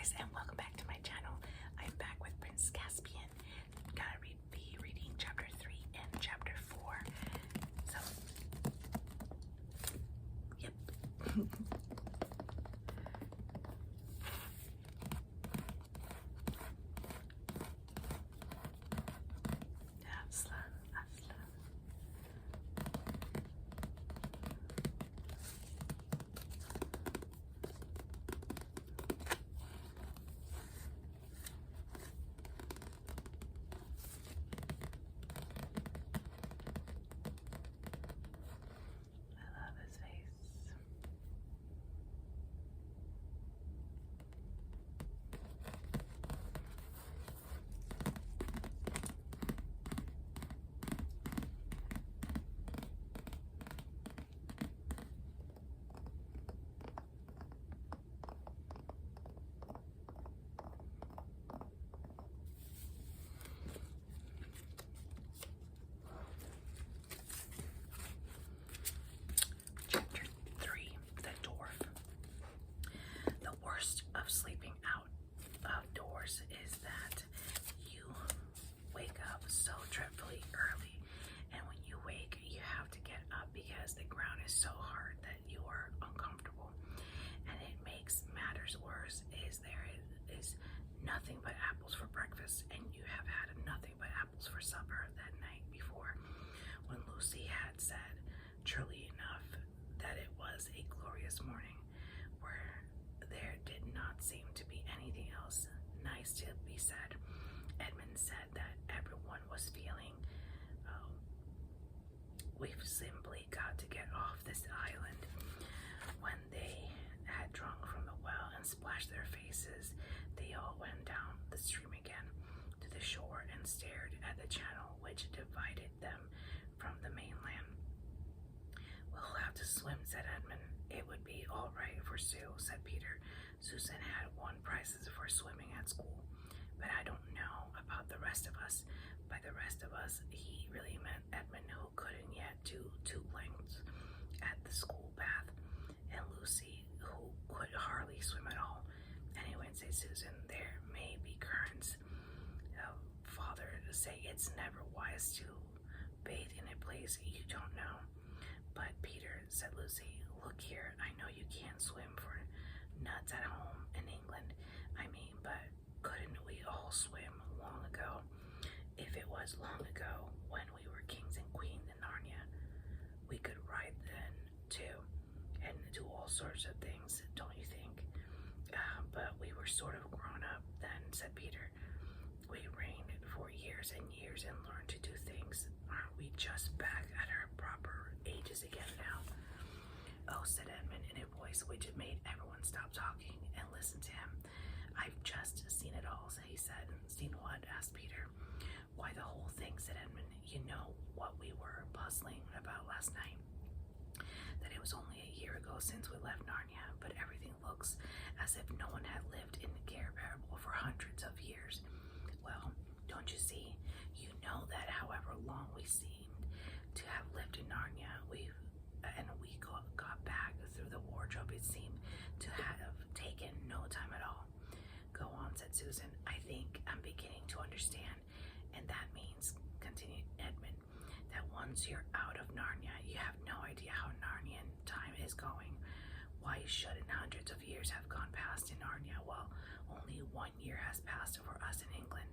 guys, and welcome back to my channel. I'm back with Prince Caspian. Gonna be reading chapter 3 and chapter 4. So, yep. I love his face. Chapter 3, The Dwarf. The worst of sleeping outdoors is that you wake up so dreadfully early, and when you wake, you have to get up because the ground is so hard that you are uncomfortable. And it makes matters worse is there is nothing but apples for breakfast, and you have had nothing but apples for supper that night before, when Lucy had said, truly enough, that it was a glorious morning where there did not seem to be anything else nice to be said. Edmund said that everyone was feeling, we've simply got to get off this island. When they had drunk from the well and splashed their faces, they all went down the stream again to the shore and stared at the channel which divided them from the mainland. We'll have to swim, said Edmund. It would be all right for Sue, said Peter. Susan had won prizes for swimming at school, but I don't know about the rest of us. By the rest of us, he really meant Edmund, who couldn't yet do 2 lengths at the school bath, and Lucy, who could hardly swim at all. Anyway, said Susan, there may be currents. Father say it's never wise to bathe in a place you don't know. But Peter, said Lucy, look here, I know you can't swim for nuts at home in England. I mean, but couldn't we all swim long ago? If it was long ago, when we were kings and queens in Narnia, we could ride then too, and do all sorts of things, don't you think? But we were sort of grown up then, said Peter. We reigned for years and years and learned to do things. Aren't we just back at our proper ages again now? Oh, said Edmund in a voice which made everyone stop talking and listen to him. I've just seen it all, he said. Seen what? Asked Peter. Why, the whole thing, said Edmund. You know what we were puzzling about last night? That it was only a year ago since we left Narnia, but everything looks as if no one had lived in Caspian for hundreds of years. Well, don't you see? You know that however long we seemed to have lived in Narnia, we got back through the wardrobe, it seemed to have taken no time at all. Go on, said Susan. I think I'm beginning to understand, and that means, continued Edmund, that once you're out of Narnia, you have no idea how Narnian time is going. Why shouldn't hundreds of years have gone past in Narnia while only 1 year has passed for us in England?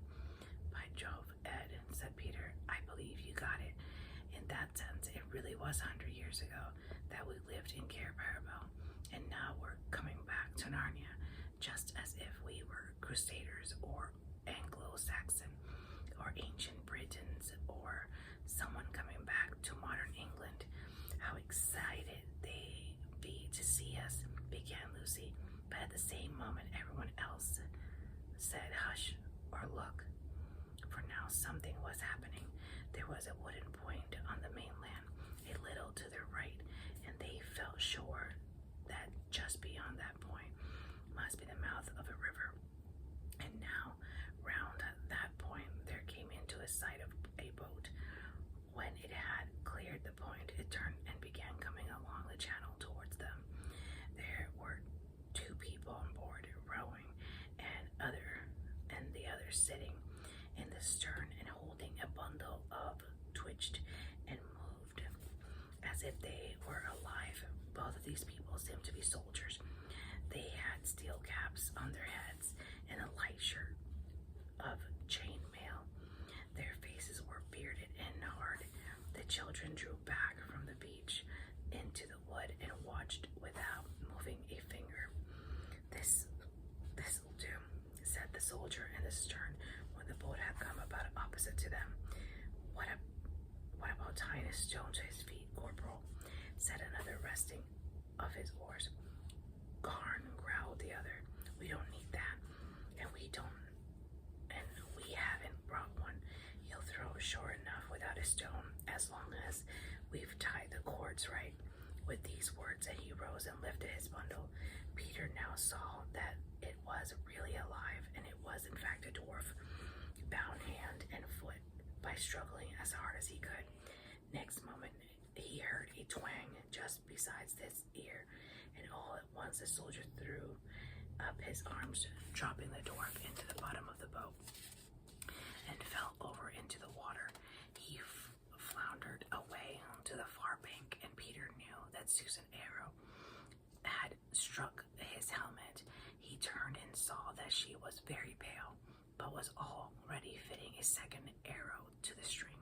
By Jove, Ed, said Peter, I believe you got it. In that sense, it really was 100 years ago that we lived in Caspian, and now we're coming back to Narnia, just as if we were Crusaders or Anglo-Saxon or ancient Britons or someone coming back to modern England. How excited they be to see us, began Lucy, but at the same moment everyone else said hush or look, for now something was happening. There was a wooden point on the mainland, a little to their right, and they felt sure that just beyond that point must be the mouth of a river. And now, round that point, there came into a sight of a boat. When it had cleared the point, it turned and began coming along the channel towards them. There were 2 people on board, rowing, and sitting in the stern and holding a bundle of twitched and moved as if they were alive. Both of these people seemed to be soldiers. They had steel caps on their heads and a light shirt of chainmail. Their faces were bearded and hard. The children drew back from the beach into the wood and watched without moving a finger. This'll do, said the soldier in the stern when the boat had come about opposite to them. What about tying a stone to his feet, Corporal? Said another, resting of his oars. Garn, growled the other. We don't need that, and we haven't brought one. He'll throw ashore enough without a stone, as long as we've tied the cords right. With these words, and he rose and lifted his bundle. Peter now saw that it was really alive, and it was in fact a dwarf, bound hand and foot by struggling as hard as he could. Next moment, he heard a twang just beside his ear, and all at once the soldier threw up his arms, dropping the dwarf into the bottom of the boat, and fell over into the water. He floundered away to the far bank, and Peter knew that Susan Arrow had struck his helmet. He turned and saw that she was very pale, but was already fitting a second arrow to the string.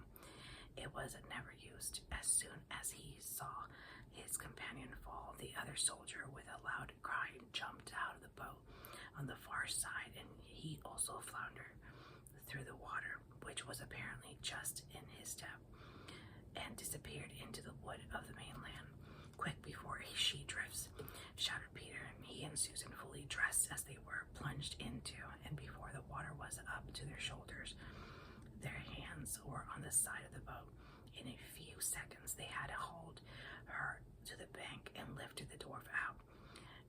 It was never used. As soon as he saw his companion fall, the other soldier, with a loud cry, jumped out of the boat on the far side, and he also floundered through the water, which was apparently just in his depth, and disappeared into the wood of the mainland. Quick, before she drifts, shouted Peter, and he and Susan, fully dressed as they were, plunged into, and before the water was up to their shoulders, their hands were on the side of the boat. In a few seconds, they had hauled her to the bank and lifted the dwarf out,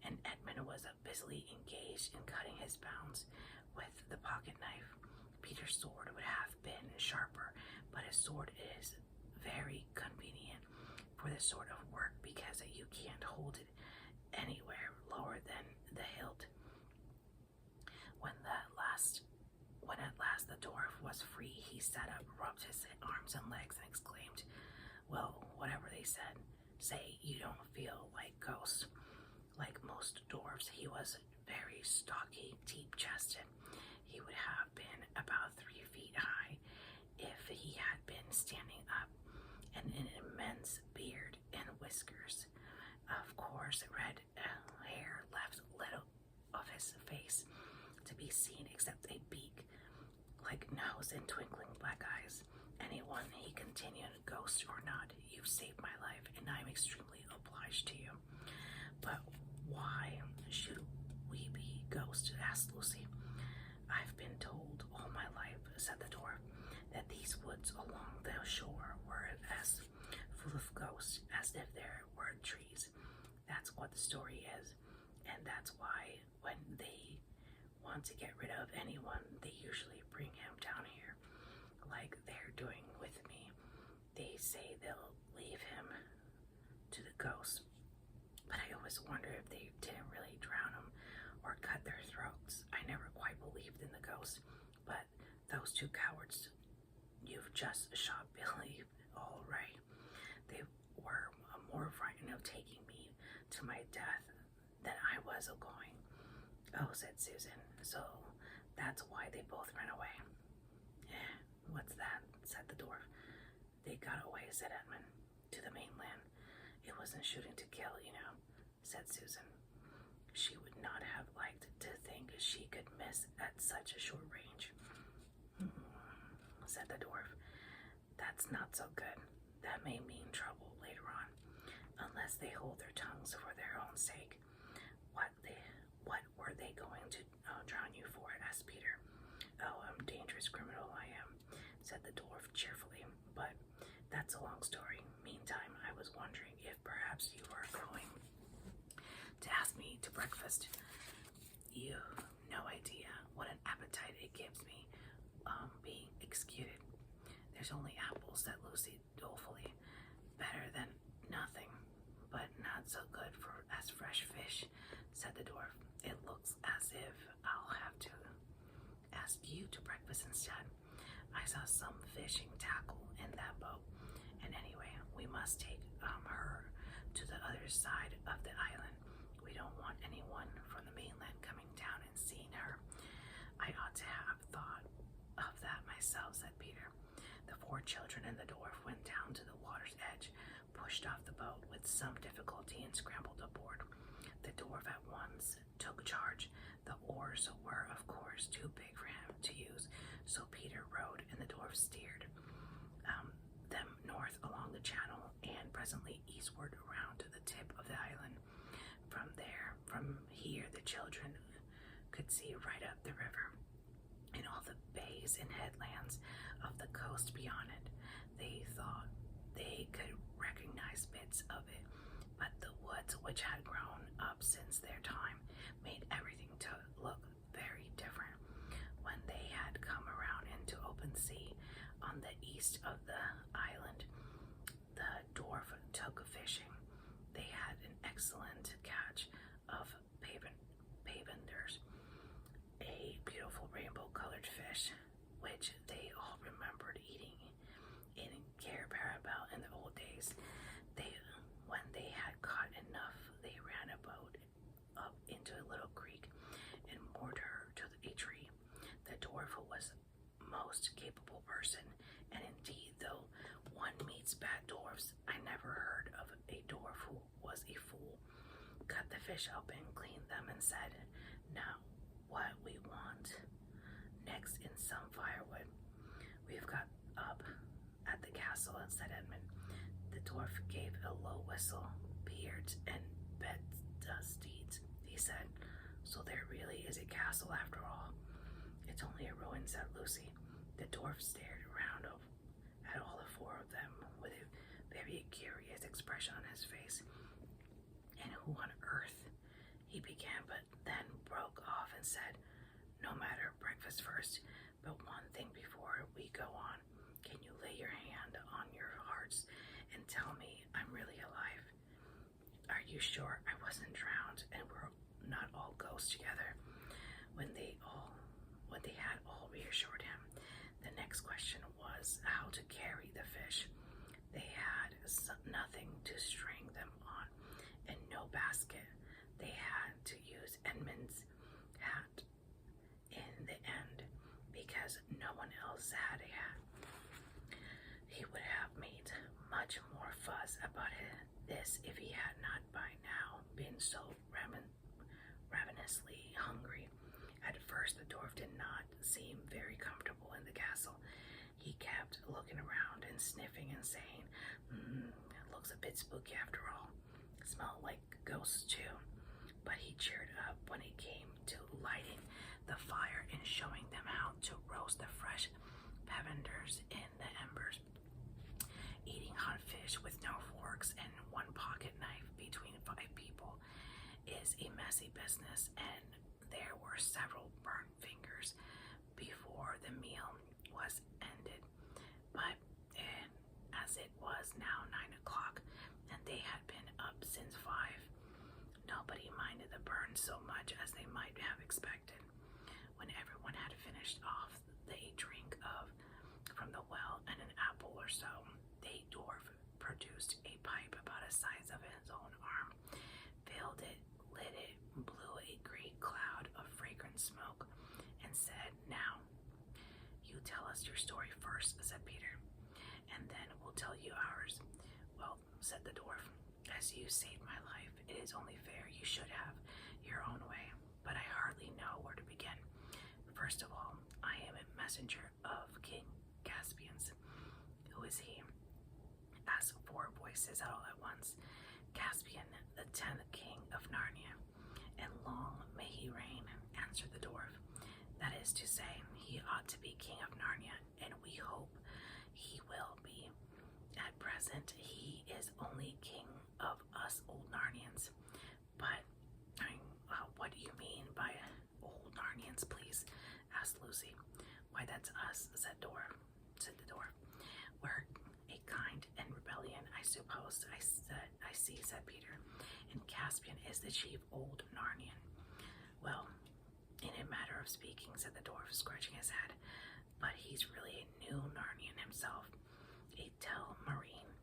and Edmund was busily engaged in cutting his bounds with the pocket knife. Peter's sword would have been sharper, but a sword is very convenient for this sort of work because you can't hold it anywhere lower than the hilt. When at last the dwarf was free, he sat up, rubbed his arms and legs, and exclaimed, "Well, whatever they say you don't feel like ghosts." Like most dwarves, he was very stocky, deep-chested. He would have been about 3 feet high if he had been standing up, and an immense beard and whiskers. Of course, red hair left little of his face to be seen except a beak-like nose and twinkling black eyes. "Anyone," he continued, "ghost or not, you've saved my life, and I'm extremely obliged to you." "But why should we be ghosts?" asked Lucy. "I've been told all my life," said the dwarf, "that these woods along the shore were as full of ghosts as if there were trees. That's what the story is, and that's why when they want to get rid of anyone, they usually bring him down here, like they're doing with me. They say they'll leave him to the ghosts, but I always wonder if they didn't really drown him or cut their throats. I never quite believed in the ghosts, but those two cowards you've just shot believe all right. They were more frightened of taking me to my death than I was of going." "Oh," said Susan, "so that's why they both ran away." "What's that?" said the dwarf. "They got away," said Edmund, "to the mainland. It wasn't shooting to kill, you know," said Susan. She would not have liked to think she could miss at such a short range. Said the dwarf. "That's not so good. That may mean trouble later on, unless they hold their tongues for their own sake." What were they going to drown you for?" asked Peter. "Oh, I'm a dangerous criminal, I am," said the dwarf cheerfully, "but that's a long story. Meantime, I was wondering if perhaps you are going to ask me to breakfast. You've no idea what an appetite it gives me, being executed." "There's only apples," said Lucy dolefully. "Better than nothing, but not so good as fresh fish," said the dwarf. "It looks as if I'll have to ask you you to breakfast instead. I saw some fishing tackle in that boat. And anyway, we must take her to the other side of the island. We don't want anyone from the mainland coming down and seeing her. I ought to have thought of that myself, said Peter. The 4 children and the dwarf went down to the water's edge, pushed off the boat with some difficulty, and scrambled aboard. The dwarf at once took charge. The oars were, of course, too big for him to use, so Peter rowed and the dwarf steered them north along the channel and presently eastward around to the tip of the island. From here, the children could see right up the river and all the bays and headlands of the coast beyond it. They thought they could recognize bits of it, but the woods, which had grown up since their time, made everything to look very different. When they had come around into open sea on the east of the island, the dwarf took fishing. They had an excellent catch of pavenders, a beautiful rainbow-colored fish, which they all remembered eating in Carabao in the old days. When they had caught enough, they ran a boat up into a little creek and moored her to a tree. The dwarf was most capable person, and indeed, though one meets bad dwarfs, I never heard of a dwarf who was a fool. Cut the fish open, cleaned them, and said, "Now, what we want next is some firewood. We've got up at the castle," said Edmund. The dwarf gave a low whistle. "Beards and bedsteads," he said. "So there really is a castle after all." "It's only a ruin," said Lucy. The dwarf stared around at all the 4 of them with a very curious expression on his face. "And who on earth," he began, but then broke off and said, "No matter, breakfast first, but one thing before we go on. Can you lay your hand on your hearts and tell me I'm really alive? Are you sure I wasn't drowned and we're not all ghosts together?" When they had all reassured him, the next question was how to carry the fish. They had nothing to string them on and no basket. They had to use Edmund's hat in the end because no one else had a hat. He would have made much more fuss about this if he had not by now been so ravenously hungry. At first, the dwarf did not seem very comfortable in the castle. He kept looking around and sniffing and saying, "It looks a bit spooky after all. It smelled like ghosts too." But he cheered up when it came to lighting the fire and showing them how to roast the fresh pavenders in the embers. Eating hot fish with no forks and one pocket knife between 5 people is a messy business, and there were several burnt fingers before the meal was ended. But as it was now 9 o'clock, and they had been up since 5, nobody minded the burn so much as they might have expected. When everyone had finished off the drink from the well and an apple or so, the dwarf produced a pipe about the size of his own arm, filled it, lit it, blew a great cloud of fragrant smoke, and said, "Now, you tell us your story first," said Peter, "and then we'll tell you ours." "Well," said the dwarf, "as you saved my life, it is only fair you should have your own way, but I hardly know where to begin. First of all, I am a messenger of King Caspian's." "Who is he?" asked 4 voices all at once. "Caspian, the 10th king of Narnia, and long may he reign," answered the dwarf. "That is to say, he ought to be king of Narnia, and we hope he will be. At present, he is only king of us old Narnians." "But what do you mean by old Narnians, please?" asked Lucy. "Why, that's us," said the dwarf. "We're a kind and rebellion, I suppose. I see, said Peter. "And Caspian is the chief old Narnian. Well, in a matter of speaking, said the dwarf, scratching his head. But he's really a new Narnian himself, a Telmarine.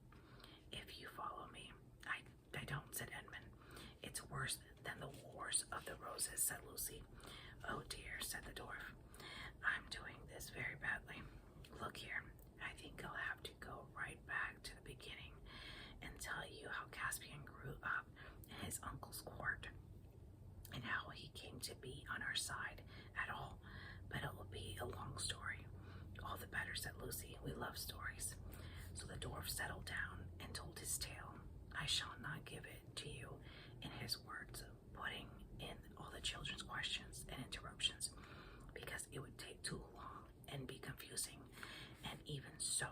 If you follow me. I don't, said Edmund. It's worse than the Wars of the Roses, said Lucy. Oh dear, said the dwarf. I'm doing this very badly. Look here, I think I'll have to go right back to the beginning and tell you how Caspian grew up in his uncle's court and how he came to be on our side at all, but it will be a long story. All the better, said Lucy. We love stories. So the dwarf settled down and told his tale. I shall not give it to you in his words, putting in all the children's questions and interruptions, because it would take too long and be confusing, and even so,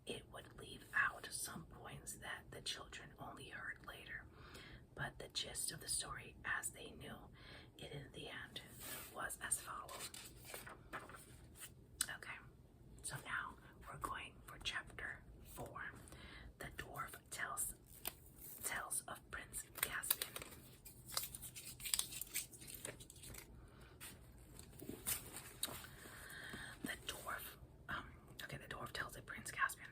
it would leave out some points that the children only heard later. But the gist of the story, as they knew it in the end, was as follows. Okay, so now we're going for chapter 4. The dwarf tells of Prince Caspian. The dwarf tells of Prince Caspian.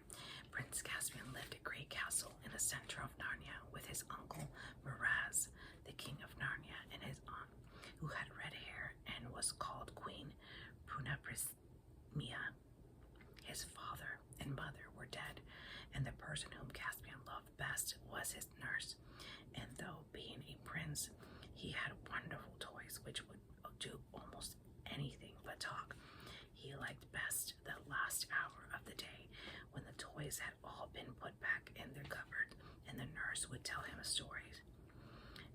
Prince Caspian lived a great castle in the center of Narnia with his uncle Miraz, the king of Narnia, and his aunt, who had red hair and was called Queen Brunaprismia. His father and mother were dead, and the person whom Caspian loved best was his nurse. And though being a prince, he had wonderful toys which would do almost anything but talk. He liked best the last hour of the day when the toys had all been put back in their cupboard and the nurse would tell him stories.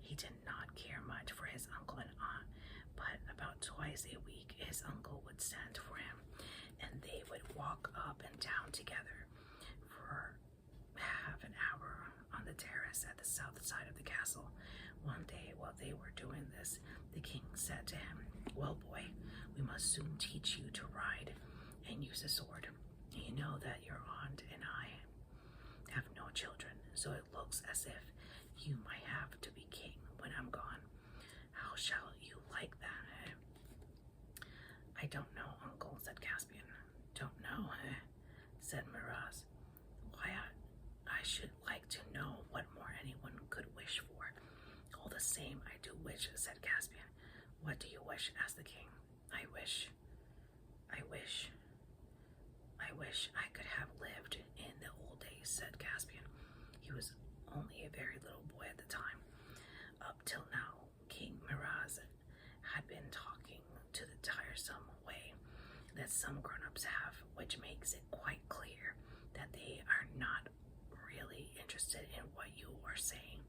He did not care much for his uncle and aunt, but about twice a week his uncle would send for him, and they would walk up and down together for half an hour on the terrace at the south side of the castle. One day, while they were doing this, the king said to him, Well, boy, we must soon teach you to ride and use a sword. You know that your aunt and I have no children, so it looks as if you might have to be king when I'm gone. How shall you like that, eh? I don't know, uncle, said Caspian. Don't know, eh? Said Miraz. Why, I should like to know what more anyone could wish for. All the same, I do wish, said Caspian. What do you wish? Asked the king. I wish I could have lived in the old days, said Caspian. He was only a very little boy at the time. Up till now, King Miraz had been talking to the tiresome way that some grown-ups have, which makes it quite clear that they are not really interested in what you are saying.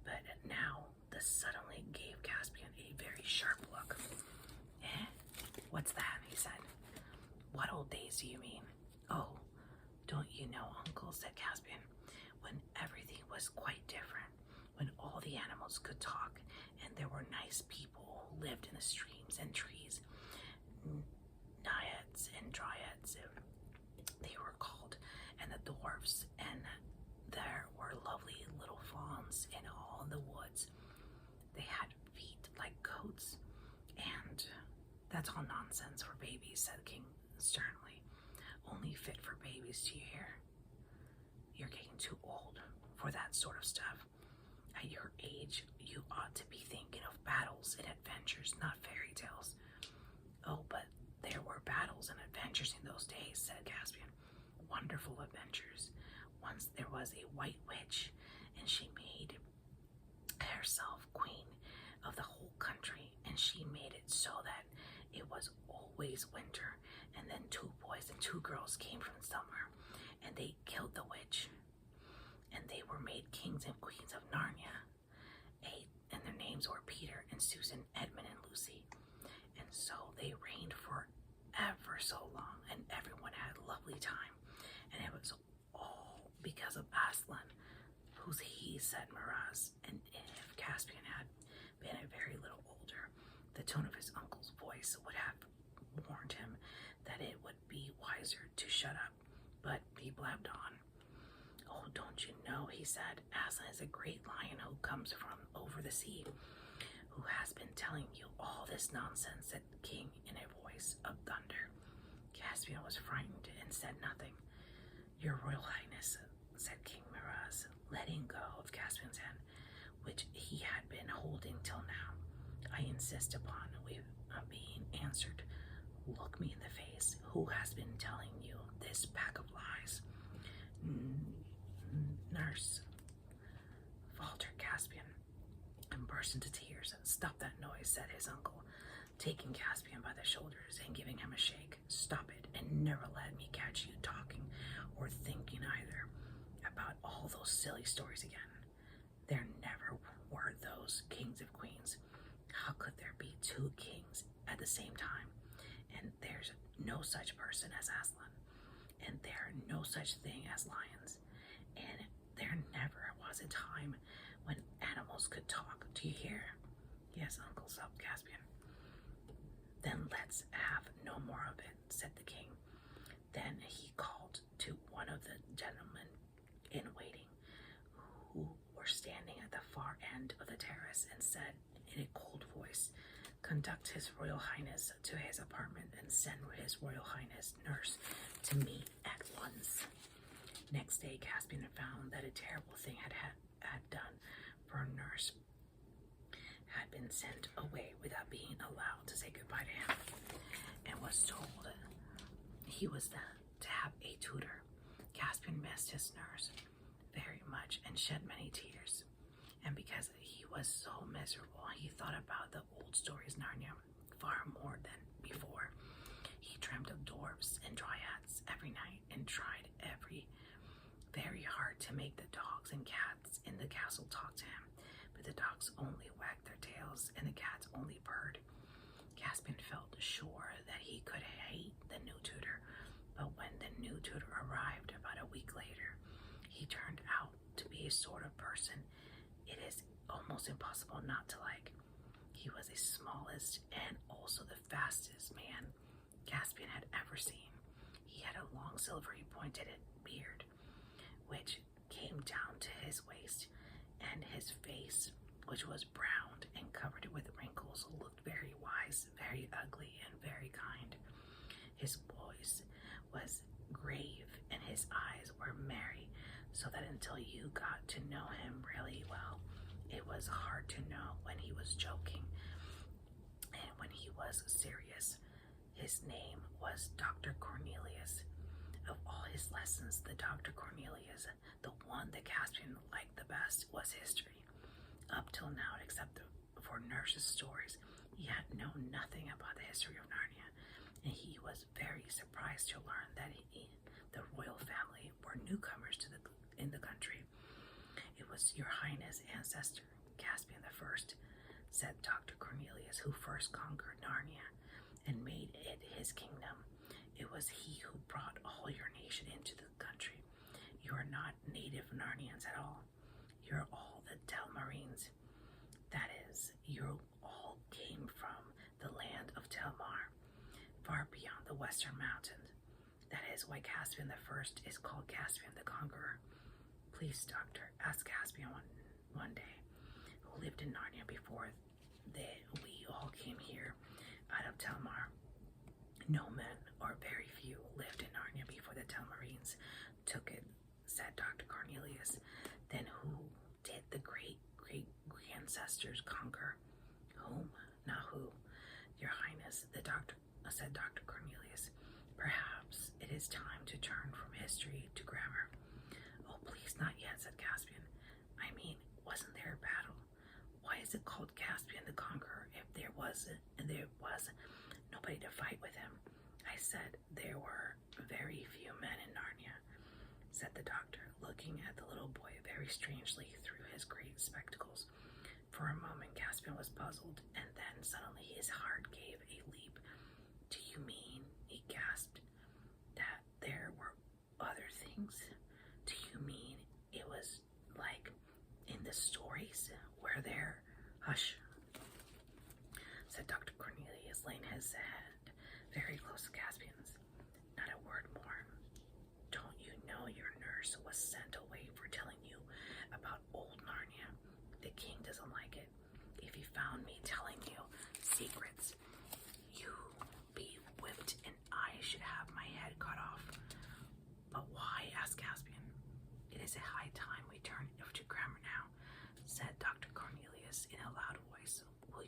But now this suddenly gave Caspian a very sharp look. Eh? What's that? He said. What old days do you mean? Oh, don't you know, uncle, said Caspian, when everything was quite different, when all the animals could talk, and there were nice people who lived in the streams and trees, naiads and dryads, they were called, and the dwarfs, and there were lovely little fawns in all the woods. They had feet like goats, and that's all nonsense for babies, said the king sternly. Only fit for babies, do you hear? You're getting too old for that sort of stuff. At your age, you ought to be thinking of battles and adventures, not fairy tales. Oh, but there were battles and adventures in those days, said Caspian. Wonderful adventures. Once there was a white witch, and she made herself queen of the whole country, and she made it so that it was always winter, and then 2 boys and 2 girls came from summer, and they killed the witch, and they were made kings and queens of Narnia. And their names were Peter and Susan, Edmund and Lucy. And so they reigned for ever so long, and everyone had a lovely time. And it was all because of Aslan. Who's he? Said Miraz. And if Caspian had been a very little older, the tone of his uncle's voice would have warned him that it would be wiser to shut up. But he blabbed on. Oh, don't you know, he said, Aslan is a great lion who comes from over the sea, who has been telling you all this nonsense, said the king. voice of thunder. Caspian was frightened and said nothing. Your Royal Highness, said King Miraz, letting go of Caspian's hand, which he had been holding till now. I insist upon being answered. Look me in the face. Who has been telling you this pack of lies? Nurse, faltered Caspian, and burst into tears. Stop that noise, said his uncle, taking Caspian by the shoulders and giving him a shake. Stop it, and never let me catch you talking or thinking either about all those silly stories again. There never were those kings of queens. How could there be two kings at the same time? And there's no such person as Aslan, and there are no such thing as lions, and there never was a time when animals could talk. Do you hear? Yes, Uncle, sobbed Caspian. Then let's have no more of it, said the king. Then he called to one of the gentlemen in waiting, who were standing at the far end of the terrace, and said in a cold voice, conduct His Royal Highness to his apartment and send His Royal Highness nurse to me at once. Next day, Caspian found that a terrible thing had done, for a nurse had been sent away without being allowed to say goodbye to him, and was told he was to have a tutor. Caspian missed his nurse very much and shed many tears. And because he was so miserable, he thought about the old stories in Narnia far more than before. He dreamt of dwarfs and dryads every night and tried very hard to make the dogs and cats in the castle talk to him. But the dogs only wagged their tails and the cats only purred. Caspian felt sure that he could hate the new tutor, but when the new tutor arrived about a week later, he turned out to be a sort of person it is almost impossible not to like. He was the smallest and also the fastest man Caspian had ever seen. He had a long silvery pointed beard, which came down to his waist, and his face, which was browned and covered with wrinkles, looked very wise, very ugly, and very kind. His voice was grave, and his eyes were merry, so that until you got to know him really well, it was hard to know when he was joking and when he was serious. His name was Dr. Cornelius. Of all his lessons, the Dr. Cornelius, the one that Caspian liked the best, was history. Up till now, except for nurse's stories, he had known nothing about the history of Narnia, and he was very surprised to learn that the royal family were newcomers in the country. It was your highness' ancestor, Caspian I, said Dr. Cornelius, who first conquered Narnia and made it his kingdom. It was he who brought all your nation into the country. You are not native Narnians at all. You're all the Telmarines. That is, you all came from the land of Telmar, far beyond the western mountains. That is why Caspian I is called Caspian the Conqueror. Please, doctor, ask Caspian one day, who lived in Narnia before we all came here out of Telmar. No men, or very few, lived in Narnia before the Telmarines took it, said Dr. Cornelius. Then who did the great-great-ancestors conquer? Whom? Not who. Your Highness, said Dr. Cornelius. Perhaps it is time to turn from history to grammar. Oh, please, not yet, said Caspian. I mean, wasn't there a battle? Why is it called Caspian the Conqueror if there was nobody to fight with him? I said there were very few men in Narnia, said the doctor, looking at the little boy very strangely through his great spectacles. For a moment, Caspian was puzzled, and then suddenly his heart gave a leap. Do you mean, he gasped, that there were other things? Do you mean it was like in the stories where they're... Hush, said Dr. Cornelius, laying his hand very close to Caspian's. Not a word more. Don't you know your nurse was sent away for telling you about old Narnia? The king doesn't like it. If he found me telling you secrets, you'd be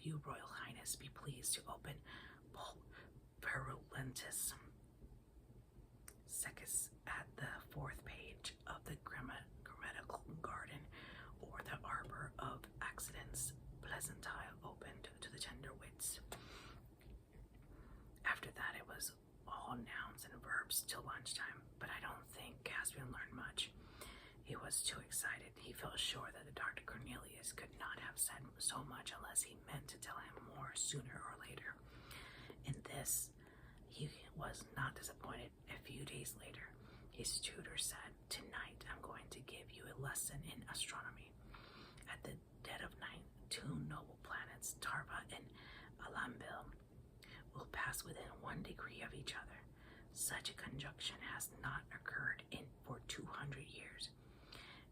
you, Royal Highness, be pleased to open Pol Verulentus Secus at the 4th page of the grammatical garden, or the arbor of accidents, pleasantile opened to the tender wits. After that, it was all nouns and verbs till lunchtime, but I don't think Caspian learned much. He was too excited. He felt sure that Dr. Cornelius could not have said so much unless he meant to tell him more sooner or later. In this, he was not disappointed. A few days later, his tutor said, "Tonight I'm going to give you a lesson in astronomy. At the dead of night, 2 noble planets, Tarva and Alambil, will pass within 1 degree of each other. Such a conjunction has not occurred for 200 years,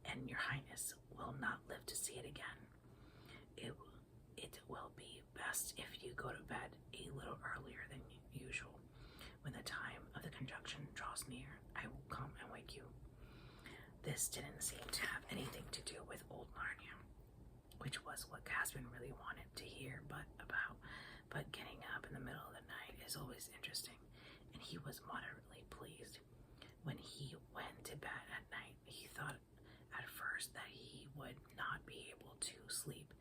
and your Highness will not live to see it again. It will be best if you go to bed a little earlier than usual. When the time of the conjunction draws near, I will come and wake you." This didn't seem to have anything to do with old Narnia, which was what Caspian really wanted to hear but getting up in the middle of the night is always interesting, and he was moderately pleased. When he went to bed at night, he thought at first that he would not be able to sleep,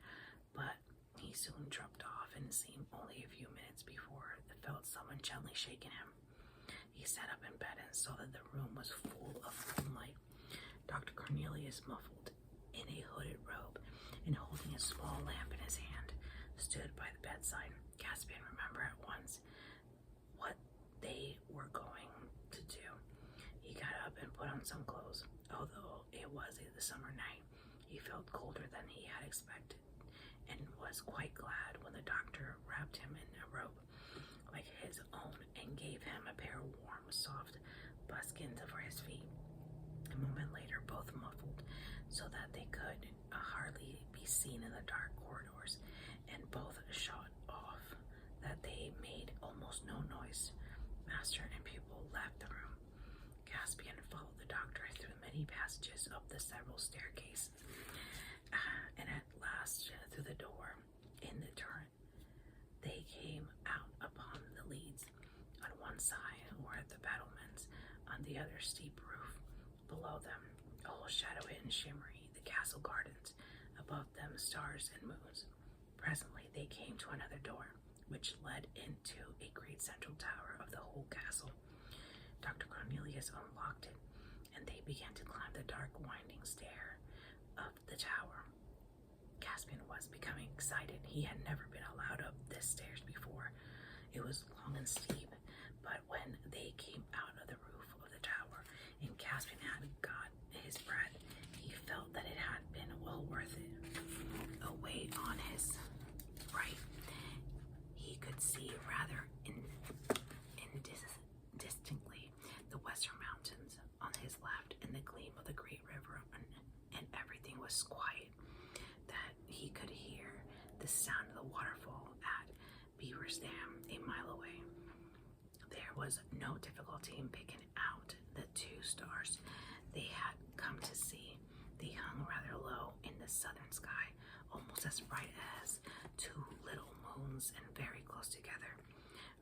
but he soon dropped off and seemed only a few minutes before he felt someone gently shaking him. He sat up in bed and saw that the room was full of moonlight. Dr. Cornelius, muffled in a hooded robe and holding a small lamp in his hand, stood by the bedside. Caspian remembered at once what they were going to do. He got up and put on some clothes. Although it was the summer night, he felt colder than he had expected, and was quite glad when the doctor wrapped him in a robe like his own and gave him a pair of warm, soft buskins for his feet. A moment later, both muffled so that they could hardly be seen in the dark corridors, and both shot off that they made almost no noise. Master and pupil left the room. Caspian followed the doctor through many passages up the several staircases, and at last through the door in the turret. They came out upon the leads. On one side were the battlements, on the other steep roof. Below them, all shadowy and shimmery, the castle gardens. Above them, stars and moons. Presently they came to another door, which led into a great central tower of the whole castle. Dr. Cornelius unlocked it, and they began to climb the dark, winding stair of the tower. Caspian was becoming excited. He had never been allowed up this stairs before. It was long and steep, but when they came out of the roof of the tower, and Caspian had got his breath, he felt that it had been well worth it. Away on his right, he could see rather indistinctly the western mountains. On his left, in the gleam of the great river, and everything was quiet, that he could hear the sound of the waterfall at Beaver's Dam a mile away. There was no difficulty in picking out the 2 stars they had come to see. They hung rather low in the southern sky, almost as bright as 2 little moons and very close together.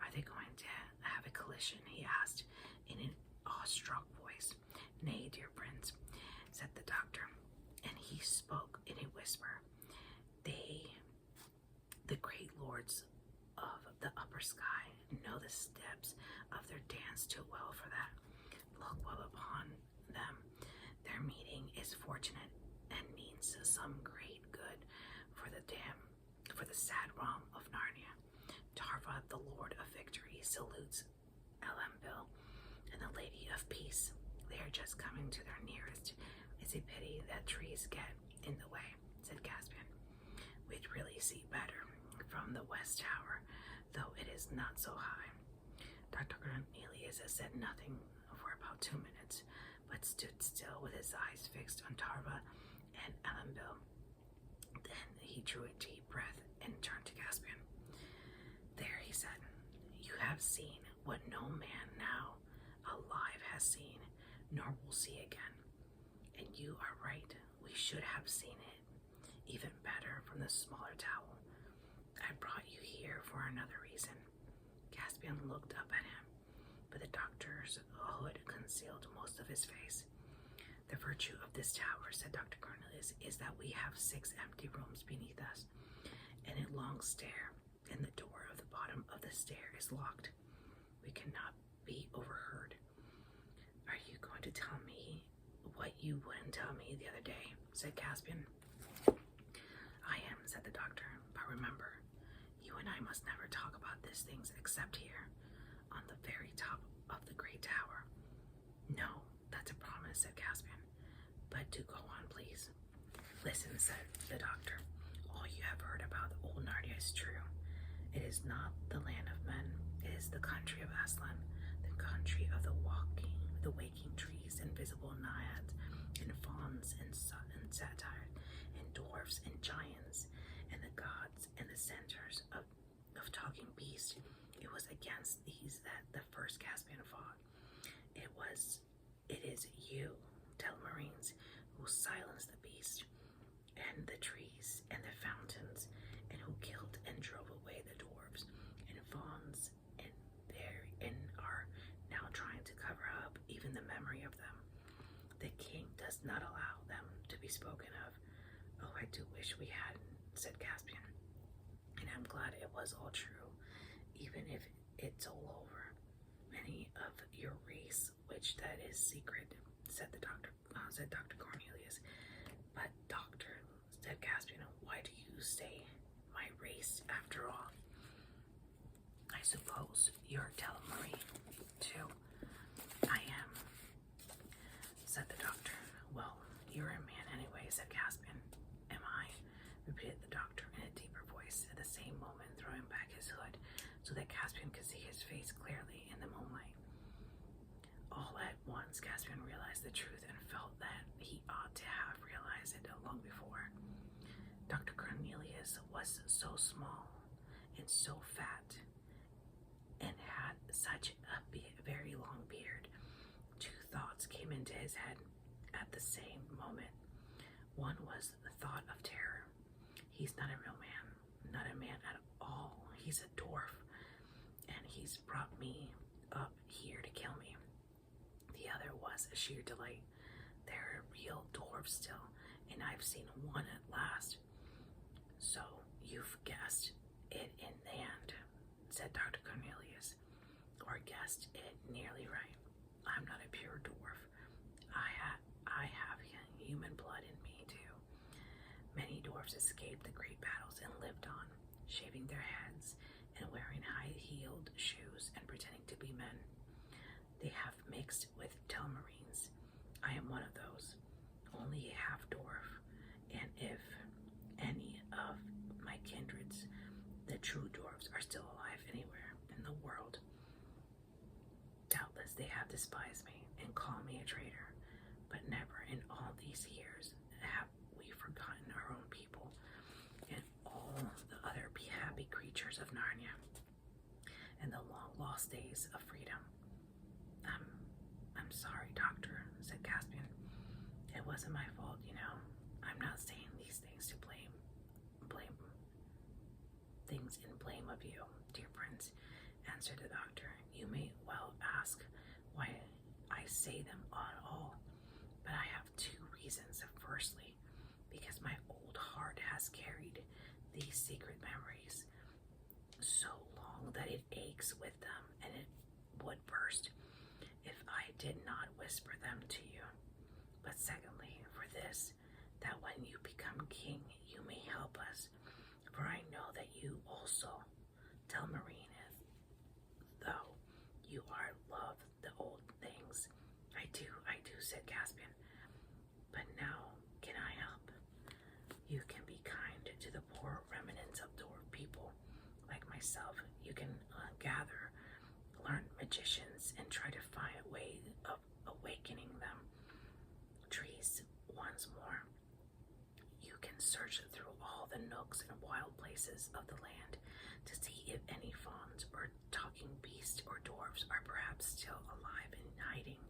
"Are they going to have a collision?" he asked in an awestruck voice. "Nay, dear prince," said the doctor, and he spoke in a whisper. The great lords of the upper sky know the steps of their dance too well for that. Look well upon them. Their meeting is fortunate and means some great good for the sad realm of Narnia. Tarva, the Lord of Victory, salutes Alambil and the Lady of Peace. They are just coming to their nearest. It's a pity that trees get in the way," said Caspian. "We'd really see better from the west tower, though it is not so high." Dr. Cornelius said nothing for about 2 minutes, but stood still with his eyes fixed on Tarva and Alambil. Then he drew a deep breath and turned to Caspian. "There," he said, "you have seen what no man now alive has seen, nor will see again. And you are right, we should have seen it even better from the smaller tower. I brought you here for another reason. Caspian looked up at him, but the doctor's hood concealed most of his face. The virtue of this tower, said Dr. Cornelius, is that we have 6 empty rooms beneath us, and a long stair, and the door of the bottom of the stair is locked. We cannot be overheard. Are you going to tell me what you wouldn't tell me the other day? Said Caspian. I am, said the doctor, but remember, you and I must never talk about these things except here, on the very top of the great tower. No, that's a promise, said Caspian. But do go on, please. Listen, said the doctor. All you have heard about old Narnia is true. It is not the land of men. It is the country of Aslan, the country of the waking trees, invisible naiads, and fauns, and satyrs, and dwarfs, and giants, and the gods, and the centaurs of talking beasts. It was against these that the first Caspian fought. It is you, Telmarines, who silenced the beast, and the trees, and the fountains, and who killed and drove away the dwarves, and fauns, and are now trying to cover up even the memory of them. The king does not allow them to be spoken of. Oh, I do wish we hadn't, said Caspian. And I'm glad it was all true, even if it's all over. Many of your race, which that is secret, said Dr. Cornelius. But doctor, said Caspian, why do you say my race after all? I suppose you're Telmarine, too. I am, said the doctor. Well, you're a man anyway, said Caspian. Am I? Repeated the doctor in a deeper voice, at the same moment throwing back his hood so that Caspian could see his face clearly in the moonlight. All at once, Caspian realized the truth and felt that he ought to have realized it long before. Dr. Cornelius was so small and so fat and had such a very long beard. 2 thoughts came into his head at the same moment. One was the thought of terror. He's not a real man, not a man at all. He's a dwarf, and he's brought me up here to kill me. The other was a sheer delight. They're real dwarves still, and I've seen one at last. So you've guessed it in the end, said Dr. Cornelius, or guessed it nearly right. I'm not a pure dwarf. I have human blood in me too. Many dwarfs escaped the great battles and lived on, shaving their heads and wearing high-heeled shoes and pretending to be men. They have mixed with Telmarines. I am one of those, only a half-dwarf, and if any of my kindreds, the true dwarves, are still alive anywhere in the world, doubtless they have despised me and called me a traitor, but never in all these years have we forgotten our own people and all the other happy creatures of Narnia and the long-lost days of freedom. I'm sorry, doctor, said Caspian. It wasn't my fault, you know. I'm not saying these things to blame of you, dear prince, answered the doctor. You may well ask why I say them at all, but I have 2 reasons. Firstly, because my old heart has carried these secret memories so long that it aches with them, and it would burst if I did not whisper them to you. But secondly, for this, that when you become king, you may help us, for I know that you also, Telmarine, though you are love the old things. I do, said Caspian. But now, can I help? You can be kind to the poor remnants of dwarf people like myself. You can learn magicians, and try to find a way of awakening them. Trees, once more. You can search through all the nooks and wild places of the land to see if any fauns or talking beasts or dwarves are perhaps still alive and hiding.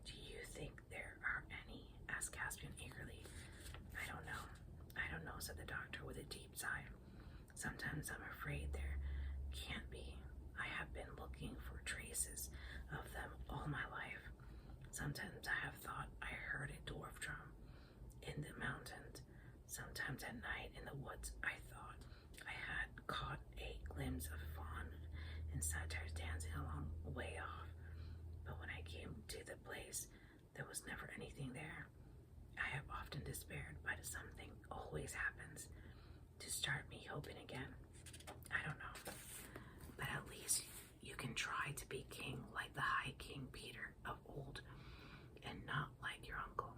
Do you think there are any? Asked Caspian eagerly. I don't know, said the doctor with a deep sigh. Sometimes I'm afraid there can't be. I have been looking for traces of them all my life. Sometimes I have thought I heard a dwarf drum in the mountains. Sometimes at night in the woods I thought I had caught a glimpse of fawn and satyrs dancing along way off. But when I came to the place, there was never anything there. I have often despaired, but something always happens to start me hoping again. I don't know. But at least you can try to be king like the high King Peter of old and not like your uncle.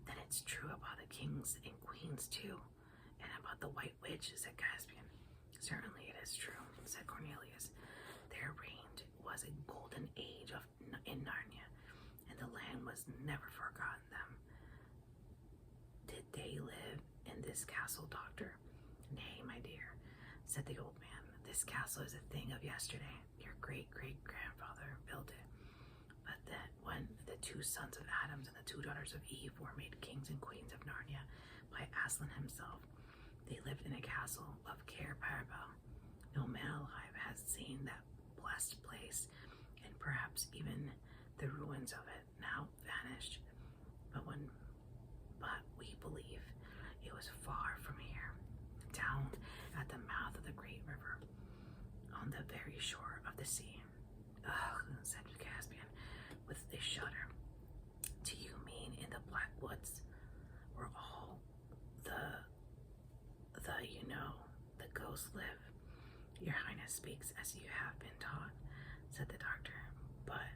Then it's true about the kings and queens too, and about the white witch, said Caspian. Certainly it is true, said Cornelius. Their reign was a golden age in Narnia, and the land was never forgotten them. Did they live in this castle, Doctor? Nay, my dear, said the old man. This castle is a thing of yesterday. Your great-great-grandfather built it. But that when the two sons of Adam and the two daughters of Eve were made kings and queens of Narnia by Aslan himself, they lived in a castle of Cair Paravel. No man alive has seen that blessed place, and perhaps even the ruins of it now vanished. But we believe it was far from here, down at the mouth of the great river, on the very shore of the sea. Ugh, said Caspian with a shudder. Do you mean in the black woods, where all the ghosts live? Your Highness speaks as you have been taught, said the doctor, but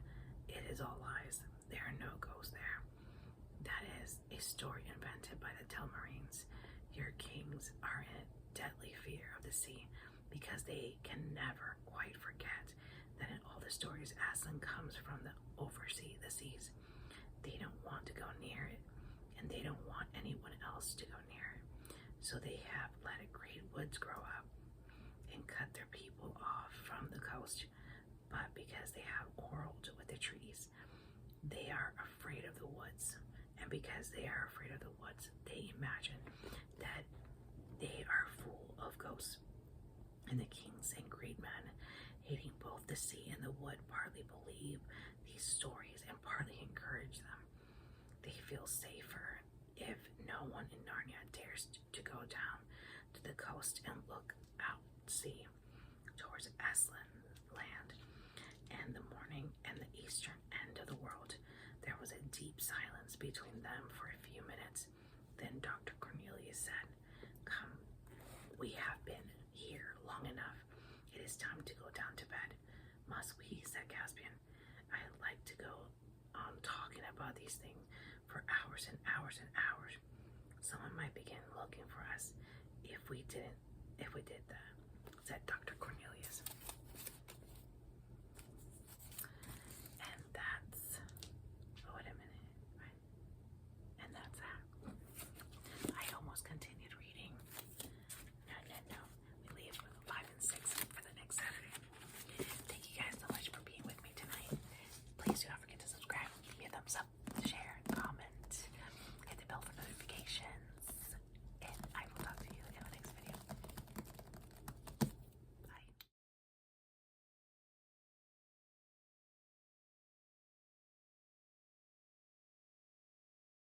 it is all lies. There are no ghosts there. That is a story invented by the Telmarines. Your kings are in deadly fear of the sea because they can never quite forget that in all the stories Aslan comes from the seas. They don't want to go near it, and they don't want anyone else to go near it. So they have let great woods grow up and cut their people off from the coast. But because they have quarreled with the trees, they are afraid of the woods. And because they are afraid of the woods, they imagine that they are full of ghosts. And the kings and great men, hating both the sea and the wood, partly believe these stories and partly encourage them. They feel safer if no one in Narnia dares to go down to the coast and look out sea towards Aslan land. And the morning and the eastern end of the world, there was a deep silence between them for a few minutes. Then Dr. Cornelius said, "Come, we have been here long enough. It is time to go down to bed." "Must we?" said Caspian. "I like to go on talking about these things for hours and hours and hours. Someone might begin looking for us if we did that," said Dr. Cornelius.